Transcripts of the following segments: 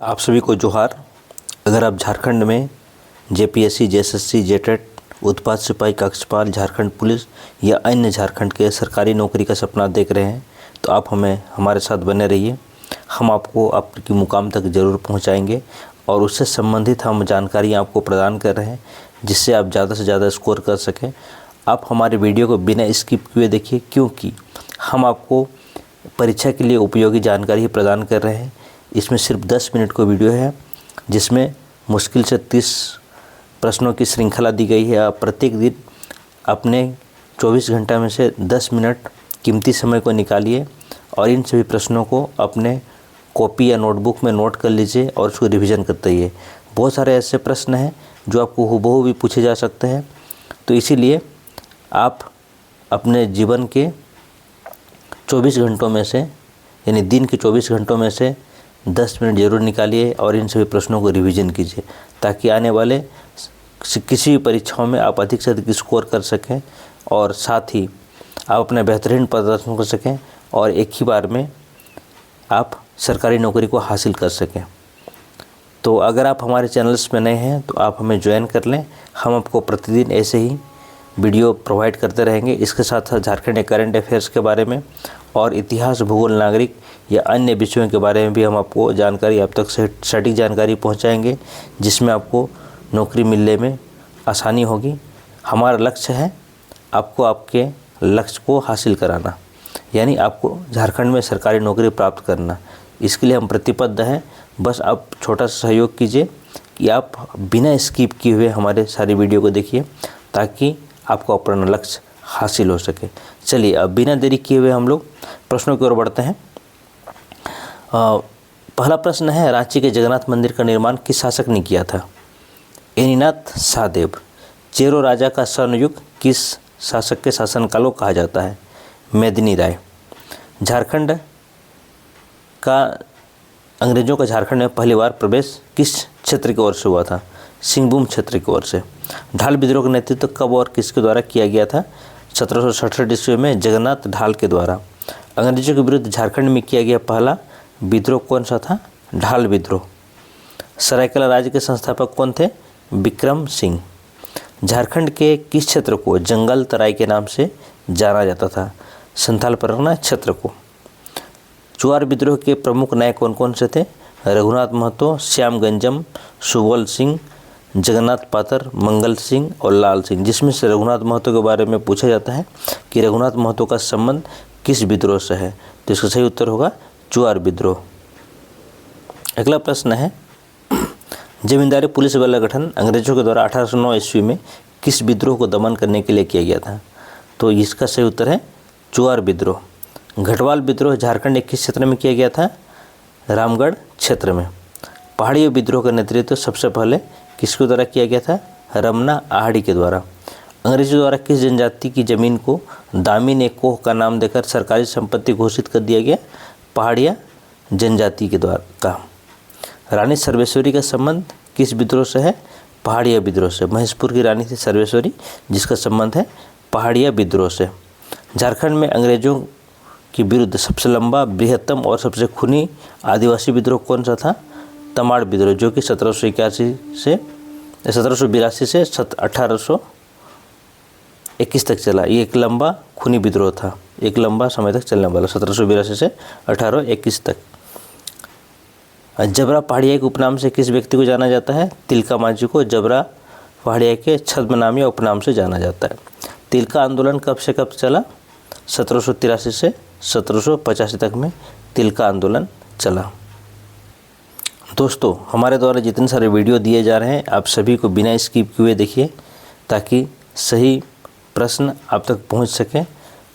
आप सभी को जोहार। अगर आप झारखंड में जेपीएससी, जेएसएससी, जेटेट, उत्पाद सिपाही, कक्षपाल, झारखंड पुलिस या अन्य झारखंड के सरकारी नौकरी का सपना देख रहे हैं तो आप हमारे साथ बने रहिए। हम आपको आपकी मुकाम तक ज़रूर पहुंचाएंगे और उससे संबंधित हम जानकारी आपको प्रदान कर रहे हैं जिससे आप ज़्यादा से ज़्यादा स्कोर कर सकें। आप हमारे वीडियो को बिना स्किप किए देखिए, क्योंकि हम आपको परीक्षा के लिए उपयोगी जानकारी प्रदान कर रहे हैं। इसमें सिर्फ 10 मिनट का वीडियो है जिसमें मुश्किल से 30 प्रश्नों की श्रृंखला दी गई है। आप प्रत्येक दिन अपने 24 घंटा में से 10 मिनट कीमती समय को निकालिए और इन सभी प्रश्नों को अपने कॉपी या नोटबुक में नोट कर लीजिए और उसको रिवीजन करते रहिए। बहुत सारे ऐसे प्रश्न हैं जो आपको हूबहू भी पूछे जा सकते हैं, तो इसीलिए आप अपने जीवन के 24 घंटों में से, यानी दिन के 24 घंटों में से 10 मिनट ज़रूर निकालिए और इन सभी प्रश्नों को रिवीजन कीजिए ताकि आने वाले किसी भी परीक्षाओं में आप अधिक से अधिक स्कोर कर सकें और साथ ही आप अपना बेहतरीन प्रदर्शन कर सकें और एक ही बार में आप सरकारी नौकरी को हासिल कर सकें। तो अगर आप हमारे चैनल्स में नए हैं तो आप हमें ज्वाइन कर लें। हम आपको प्रतिदिन ऐसे ही वीडियो प्रोवाइड करते रहेंगे। इसके साथ साथ झारखंड के करंट अफेयर्स के बारे में और इतिहास, भूगोल, नागरिक या अन्य विषयों के बारे में भी हम आपको जानकारी आप तक सटीक जानकारी पहुंचाएंगे जिसमें आपको नौकरी मिलने में आसानी होगी। हमारा लक्ष्य है आपको आपके लक्ष्य को हासिल कराना, यानी आपको झारखंड में सरकारी नौकरी प्राप्त करना। इसके लिए हम प्रतिबद्ध हैं। बस आप छोटा सा सहयोग कीजिए कि आप बिना स्किप किए हुए हमारे सारी वीडियो को देखिए ताकि आपको अपना लक्ष्य हासिल हो सके। चलिए अब बिना देरी किए हुए हम लोग प्रश्नों की ओर बढ़ते हैं। पहला प्रश्न है, रांची के जगन्नाथ मंदिर का निर्माण किस शासक ने किया था? एनीनाथ शाहदेव। चेरो राजा का स्वर्णयुग किस शासक के शासनकाल को कहा जाता है? मेदिनी राय। झारखंड का अंग्रेजों का झारखंड में पहली बार प्रवेश किस क्षेत्र की ओर से हुआ था? सिंहभूम क्षेत्र की ओर से। ढाल विद्रोह का नेतृत्व कब और किसके द्वारा किया गया था? 1767 ईस्वी में जगन्नाथ ढाल के द्वारा। अंग्रेजों के विरुद्ध झारखंड में किया गया पहला विद्रोह कौन सा था? ढाल विद्रोह। सरायकेला राज्य के संस्थापक कौन थे? विक्रम सिंह। झारखंड के किस क्षेत्र को जंगल तराई के नाम से जाना जाता था? संथाल परगना क्षेत्र को। चुआर विद्रोह के प्रमुख नायक कौन कौन से थे? रघुनाथ महतो, श्याम गंजम, सुबोल सिंह, जगन्नाथ पातर, मंगल सिंह और लाल सिंह। जिसमें से रघुनाथ महतो के बारे में पूछा जाता है कि रघुनाथ महतो का संबंध किस विद्रोह से है, तो इसका सही उत्तर होगा चुआर विद्रोह। अगला प्रश्न है, जमींदारी पुलिस बल का गठन अंग्रेजों के द्वारा 1809 ईस्वी में किस विद्रोह को दमन करने के लिए किया गया था? तो इसका सही उत्तर है चुआर विद्रोह। घटवाल विद्रोह झारखंड के किस क्षेत्र में किया गया था? रामगढ़ क्षेत्र में। पहाड़ी विद्रोह का नेतृत्व सबसे पहले किसके द्वारा किया गया था? रमना आहड़ी के द्वारा। अंग्रेजों द्वारा किस जनजाति की ज़मीन को दामिन ए कोह का नाम देकर सरकारी संपत्ति घोषित कर दिया गया? पहाड़िया जनजाति के द्वारा का। रानी सर्वेश्वरी का संबंध किस विद्रोह से है? पहाड़िया विद्रोह से। महेशपुर की रानी थी सर्वेश्वरी, जिसका संबंध है पहाड़िया विद्रोह से। झारखंड में अंग्रेजों के विरुद्ध सबसे लंबा, बृहत्तम और सबसे खूनी आदिवासी विद्रोह कौन सा था? तमाड़ विद्रोह, जो कि 1782 से 1821 तक चला। ये एक लंबा खूनी विद्रोह था, एक लंबा समय तक चलने वाला, 1782 से 1821 तक। जबरा पहाड़िया के उपनाम से किस व्यक्ति को जाना जाता है? तिलका मांझी को जबरा पहाड़िया के छद्मनाम या उपनाम से जाना जाता है। तिलका आंदोलन कब से कब चला? 1783 से 1785 तक में तिलका आंदोलन चला। दोस्तों, हमारे द्वारा जितने सारे वीडियो दिए जा रहे हैं आप सभी को बिना स्किप किए देखिए ताकि सही प्रश्न आप तक पहुंच सके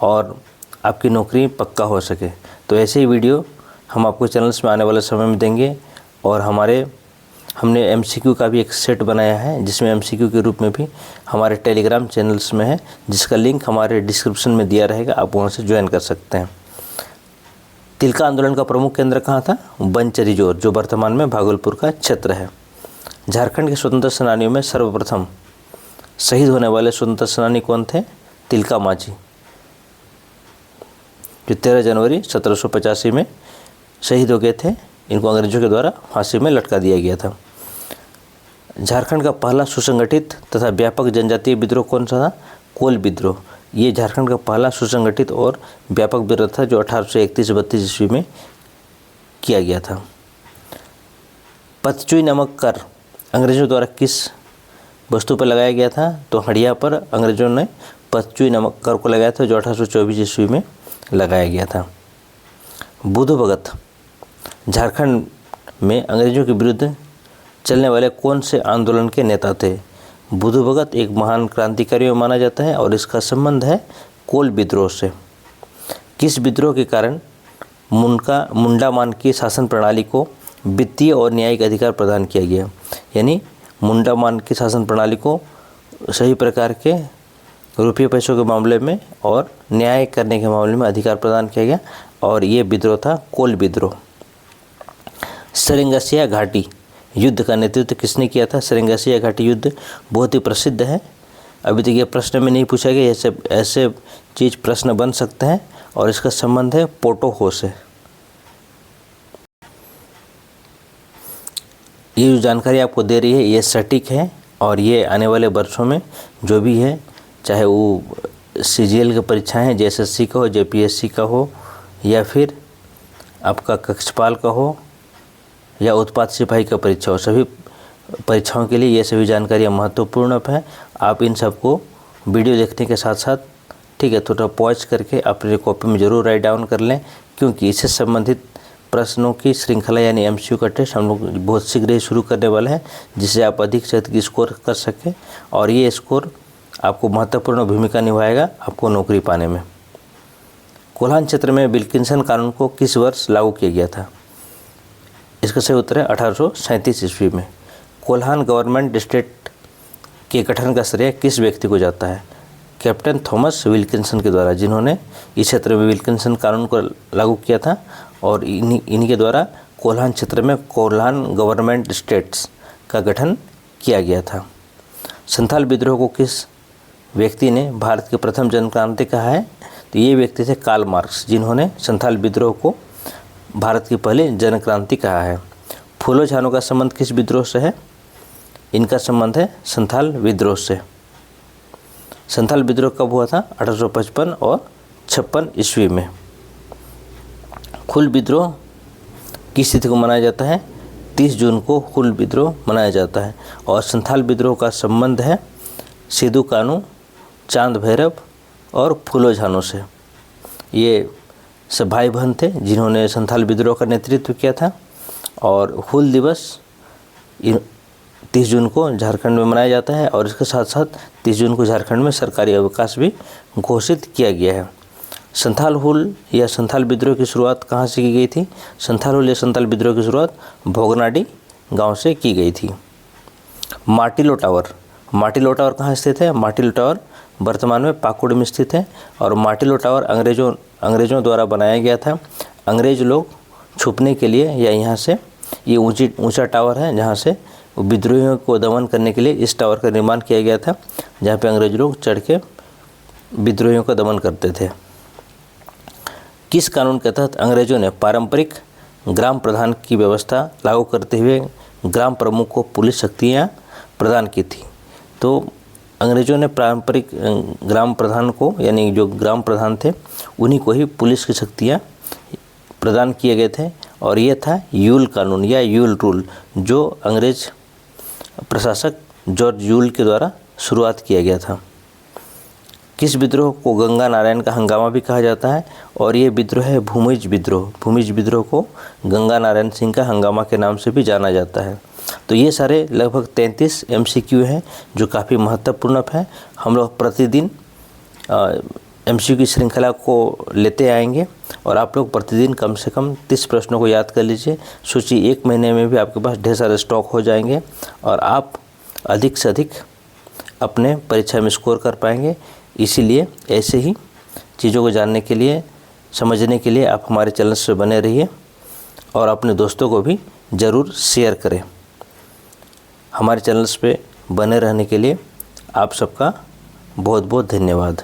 और आपकी नौकरी पक्का हो सके। तो ऐसे ही वीडियो हम आपको चैनल्स में आने वाले समय में देंगे और हमने एमसीक्यू का भी एक सेट बनाया है जिसमें एमसीक्यू के रूप में भी हमारे टेलीग्राम चैनल्स में है, जिसका लिंक हमारे डिस्क्रिप्शन में दिया रहेगा, आप वहाँ से ज्वाइन कर सकते हैं। तिलका आंदोलन का प्रमुख केंद्र कहाँ था? बनचरीजोर, जो वर्तमान में भागलपुर का क्षेत्र है। झारखंड के स्वतंत्र सेनानियों में सर्वप्रथम शहीद होने वाले स्वतंत्र सेनानी कौन थे? तिलका मांझी, जो 13 जनवरी 1785 में शहीद हो गए थे। इनको अंग्रेजों के द्वारा फांसी में लटका दिया गया था। झारखंड का पहला सुसंगठित तथा व्यापक जनजातीय विद्रोह कौन सा था? कोल विद्रोह। ये झारखंड का पहला सुसंगठित और व्यापक विद्रोह था जो 1831-32 ईस्वी में किया गया था। पतचुई नमक कर अंग्रेजों द्वारा किस वस्तु पर लगाया गया था? तो हड़िया पर अंग्रेजों ने पतचुई नमक कर को लगाया था जो 1824 ईस्वी में लगाया गया था। बुधु भगत झारखंड में अंग्रेजों के विरुद्ध चलने वाले कौन से आंदोलन के नेता थे? बुधु भगत एक महान क्रांतिकारी माना जाता है और इसका संबंध है कोल विद्रोह से। किस विद्रोह के कारण मुंडा मान की शासन प्रणाली को वित्तीय और न्यायिक अधिकार प्रदान किया गया? यानी मुंडा मान की शासन प्रणाली को सही प्रकार के रुपये पैसों के मामले में और न्याय करने के मामले में अधिकार प्रदान किया गया और ये विद्रोह था कोल विद्रोह। सेरेंगेसिया घाटी युद्ध का नेतृत्व किसने किया था? सेरेंगेसिया घाटी युद्ध बहुत ही प्रसिद्ध है। अभी तक ये प्रश्न में नहीं पूछा गया, ऐसे चीज़ प्रश्न बन सकते हैं और इसका संबंध है पोटोहो से। ये जो जानकारी आपको दे रही है ये सटीक है और ये आने वाले वर्षों में जो भी है, चाहे वो CGL की परीक्षाएँ हैं, JSSC का हो, JPSC का हो या फिर आपका कक्षपाल का हो या उत्पाद सिपाही का परीक्षा हो, सभी परीक्षाओं के लिए ये सभी जानकारियाँ महत्वपूर्ण है। आप इन सबको वीडियो देखने के साथ साथ ठीक है थोड़ा पॉज करके अपने कॉपी में ज़रूर राइट डाउन कर लें, क्योंकि इससे संबंधित प्रश्नों की श्रृंखला यानी MCQ का टेस्ट हम लोग बहुत शीघ्र ही शुरू करने वाले हैं, जिससे आप अधिक से अधिक स्कोर कर सकें और ये स्कोर आपको महत्वपूर्ण भूमिका निभाएगा आपको नौकरी पाने में। कोल्हान क्षेत्र में विल्किंसन कानून को किस वर्ष लागू किया गया था? इसका सही उत्तर है 1837 ईस्वी में। कोल्हान गवर्नमेंट स्टेट के गठन का श्रेय किस व्यक्ति को जाता है? कैप्टन थॉमस विल्किंसन के द्वारा, जिन्होंने इस क्षेत्र में विल्किंसन कानून को लागू किया था और इन्हीं के द्वारा कोल्हान क्षेत्र में कोल्हान गवर्नमेंट स्टेट्स का गठन किया गया था। संथाल विद्रोह को किस व्यक्ति ने भारत के प्रथम जनक्रांति कहा है? तो ये व्यक्ति थे कार्ल मार्क्स, जिन्होंने संथाल विद्रोह को भारत की पहली जनक्रांति कहा है। फूलो झानो का संबंध किस विद्रोह से है? इनका संबंध है संथाल विद्रोह से। संथाल विद्रोह कब हुआ था? 1855 और 56 ईस्वी में। हुल विद्रोह किस तिथि को मनाया जाता है? 30 जून को हुल विद्रोह मनाया जाता है और संथाल विद्रोह का संबंध है सिद्धू कानू, चांद भैरव और फूलो झानो से। ये सब भाई बहन थे जिन्होंने संथाल विद्रोह का नेतृत्व किया था और हुल दिवस 30 जून को झारखंड में मनाया जाता है और इसके साथ साथ 30 जून को झारखंड में सरकारी अवकाश भी घोषित किया गया है। संथाल हुल या संथाल विद्रोह की शुरुआत कहाँ से की गई थी? संथाल हुल या संथाल विद्रोह की शुरुआत भोगनाडी गांव से की गई थी। मार्टिलो टावर कहाँ स्थित है? मार्टिलो टावर वर्तमान में पाकुड़ में स्थित है और मार्टिलो टावर अंग्रेज़ों द्वारा बनाया गया था। अंग्रेज़ लोग छुपने के लिए या यहाँ से ये ऊंचा टावर है जहाँ से विद्रोहियों को दमन करने के लिए इस टावर का निर्माण किया गया था, जहाँ पे अंग्रेज लोग चढ़ के विद्रोहियों का दमन करते थे। किस कानून के तहत अंग्रेज़ों ने पारंपरिक ग्राम प्रधान की व्यवस्था लागू करते हुए ग्राम प्रमुख को पुलिस शक्तियाँ प्रदान की थी? तो अंग्रेज़ों ने पारंपरिक ग्राम प्रधान को यानी जो ग्राम प्रधान थे उन्हीं को ही पुलिस की शक्तियाँ प्रदान किए गए थे और ये था यूल कानून या यूल रूल, जो अंग्रेज प्रशासक जॉर्ज यूल के द्वारा शुरुआत किया गया था। किस विद्रोह को गंगा नारायण का हंगामा भी कहा जाता है? और ये विद्रोह है भूमिज विद्रोह। भूमिज विद्रोह को गंगा नारायण सिंह का हंगामा के नाम से भी जाना जाता है। तो ये सारे लगभग 33 MCQ हैं जो काफ़ी महत्वपूर्ण है। हम लोग प्रतिदिन MCQ की श्रृंखला को लेते आएंगे और आप लोग प्रतिदिन कम से कम 30 प्रश्नों को याद कर लीजिए। सोचिए 1 महीने में भी आपके पास ढेर सारे स्टॉक हो जाएंगे और आप अधिक से अधिक अपने परीक्षा में स्कोर कर पाएंगे। इसीलिए ऐसे ही चीज़ों को जानने के लिए, समझने के लिए आप हमारे चैनल से बने रहिए और अपने दोस्तों को भी ज़रूर शेयर करें। हमारे चैनल्स पे बने रहने के लिए आप सबका बहुत बहुत धन्यवाद।